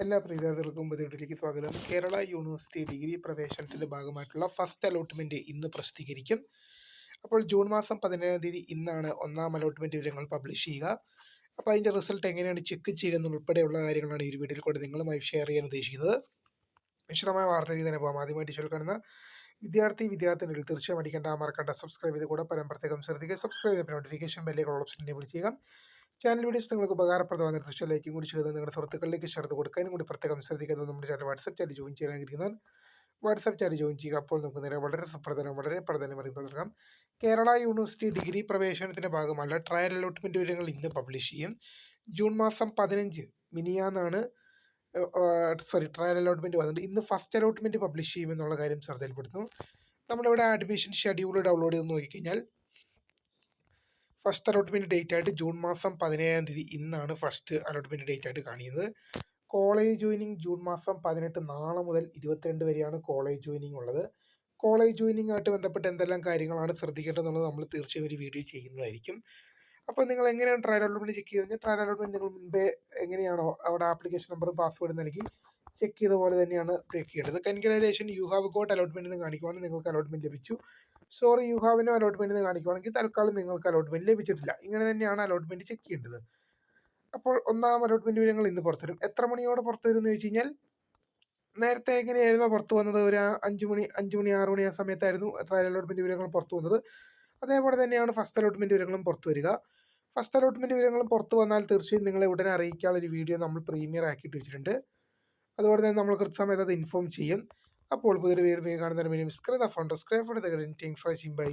എല്ലാ വിദ്യാർത്ഥികൾക്കും പുതിയതിലേക്ക് സ്വാഗതം. കേരള യൂണിവേഴ്സിറ്റി ഡിഗ്രി പ്രവേശനത്തിന്റെ ഭാഗമായിട്ടുള്ള ഫസ്റ്റ് അലോട്ട്മെന്റ് ഇന്ന് പ്രസിദ്ധീകരിക്കും. അപ്പോൾ ജൂൺ മാസം 17-ാം തീയതി ഇന്നാണ് ഒന്നാം അലോട്ട്മെന്റ് വിവരങ്ങൾ പബ്ലിഷ് ചെയ്യുക. അപ്പോൾ അതിന്റെ റിസൾട്ട് എങ്ങനെയാണ് ചെക്ക് ചെയ്യുക എന്നുൾപ്പെടെയുള്ള കാര്യങ്ങളാണ് ഈ ഒരു വീഡിയോയിൽ കൂടെ നിങ്ങളുമായി ഷെയർ ചെയ്യാൻ ഉദ്ദേശിക്കുന്നത്. വിശദമായ വാർത്തയിൽ തന്നെ പോകാം. ആദ്യമായിട്ട് കാണുന്ന വിദ്യാർത്ഥിനികൾ തീർച്ചയായും അടിക്കേണ്ട മറക്കേണ്ട സബ്സ്ക്രൈബ് ചെയ്ത് കൂടെ പ്രത്യേകം ശ്രദ്ധിക്കുക. സബ്സ്ക്രൈബ് ചെയ്ത നോട്ടിഫിക്കേഷൻ ബെല്ലേക്ക് ഓപ്ഷൻ എനേബിൾ ചെയ്യുക. ചാനൽ വീഡിയോസ് നിങ്ങൾക്ക് ഉപകാരപ്രദമായ നിർദ്ദേശം ലൈക്കും കൂടി ചെയ്ത് നിങ്ങളുടെ സുഹൃത്തുക്കളിലേക്ക് ഷെയർ കൊടുക്കാനും കൂടി പ്രത്യേകം ശ്രദ്ധിക്കുന്നത്. നമ്മുടെ ചാനൽ വാട്സ്ആപ്പ് ചാനൽ ജോയിൻ ചെയ്യാനായിരിക്കുന്നവർ വാട്സ്ആപ്പ് ചാനൽ ജോയിൻ ചെയ്യുക. അപ്പോൾ നമുക്ക് നേരെ വളരെ പ്രാധാന്യമറിയുന്നത് തുടങ്ങാം. കേരള യൂണിവേഴ്സിറ്റി ഡിഗ്രി പ്രവേശനത്തിന്റെ ഭാഗമായ ട്രയൽ അലോട്ട്മെന്റ് വിവരങ്ങൾ ഇന്ന് പബ്ലിഷ് ചെയ്യും. ജൂൺ മാസം 15 മിനിയാന്നാണ് ട്രയൽ അലോട്ട്മെന്റ് വന്നത്. ഇന്ന് ഫസ്റ്റ് അലോട്ട്മെന്റ് പബ്ലിഷ് ചെയ്യുമെന്നുള്ള കാര്യം ശ്രദ്ധയിൽപ്പെടുത്തുന്നു. നമ്മളിവിടെ അഡ്മിഷൻ ഷെഡ്യൂൾ ഡൗൺലോഡ് ചെയ്ത് നോക്കിക്കഴിഞ്ഞാൽ ഫസ്റ്റ് അലോട്ട്മെന്റ് ഡേറ്റ് ആയിട്ട് ജൂൺ മാസം 17-ാം തീയതി ഇന്നാണ് ഫസ്റ്റ് അലോട്ട്മെന്റ് ഡേറ്റ് ആയിട്ട് കാണിക്കുന്നത്. കോളേജ് ജോയിനിങ് ജൂൺ മാസം 18 നാളെ മുതൽ 22 വരെയാണ് കോളേജ് ജോയിനിങ് ഉള്ളത്. കോളേജ് ജോയിനിങ് ആയിട്ട് ബന്ധപ്പെട്ട് എന്തെല്ലാം കാര്യങ്ങളാണ് ശ്രദ്ധിക്കേണ്ടതെന്നുള്ളത് നമ്മൾ തീർച്ചയായും ഒരു വീഡിയോ ചെയ്യുന്നതായിരിക്കും. അപ്പോൾ നിങ്ങൾ എങ്ങനെയാണ് ട്രയൽ അലോട്ട്മെന്റ് ചെക്ക് ചെയ്ത് കഴിഞ്ഞാൽ ട്രയൽ അലോട്ട്മെന്റ് നിങ്ങൾ മുൻപേ എങ്ങനെയാണോ അവിടെ ആപ്ലിക്കേഷൻ നമ്പറും പാസ്വേഡും നൽകി ചെക്ക് ചെയ്ത പോലെ തന്നെയാണ് ചെക്ക് ചെയ്യേണ്ടത്. Congratulation, you have got allotment എന്ന് കാണിക്കുവാണെങ്കിൽ നിങ്ങൾക്ക് അലോട്ട്മെന്റ് ലഭിച്ചു. Sorry, you have no allotment എന്ന് കാണിക്കുവാണെങ്കിൽ തൽക്കാലം നിങ്ങൾക്ക് അലോട്ട്മെന്റ് ലഭിച്ചിട്ടില്ല. ഇങ്ങനെ തന്നെയാണ് അലോട്ട്മെന്റ് ചെക്ക് ചെയ്യേണ്ടത്. അപ്പോൾ ഒന്നാം അലോട്ട്മെന്റ് വിവരങ്ങൾ ഇന്ന് പുറത്തുവരും. എത്ര മണിയോടെ പുറത്തു വരും എന്ന് ചോദിച്ചു കഴിഞ്ഞാൽ നേരത്തെ എങ്ങനെയായിരുന്നു പുറത്തു വന്നത്? ഒരു 5 മണി 6 മണി ആ സമയത്തായിരുന്നു ട്രയൽ അലോട്ട്മെന്റ് വിവരങ്ങൾ പുറത്തു വന്നത്. അതേപോലെ തന്നെയാണ് ഫസ്റ്റ് അലോട്ട്മെന്റ് വിവരങ്ങളും പുറത്തു വരിക. ഫസ്റ്റ് അലോട്ട്മെന്റ് വിവരങ്ങളും പുറത്തു വന്നാൽ തീർച്ചയായും നിങ്ങളെ ഉടനെ അറിയിക്കാനുള്ള ഒരു വീഡിയോ നമ്മൾ പ്രീമിയർ ആക്കിയിട്ട് വെച്ചിട്ടുണ്ട്. അതുപോലെ തന്നെ നമ്മൾ കൃത്യസമയത്ത് അത് ഇൻഫോം ചെയ്യും. അപ്പോൾ പുതിയൊരു വീഡിയോ കാണുന്നതിന് വേണ്ടി സബ്സ്ക്രൈബ് ഫോർ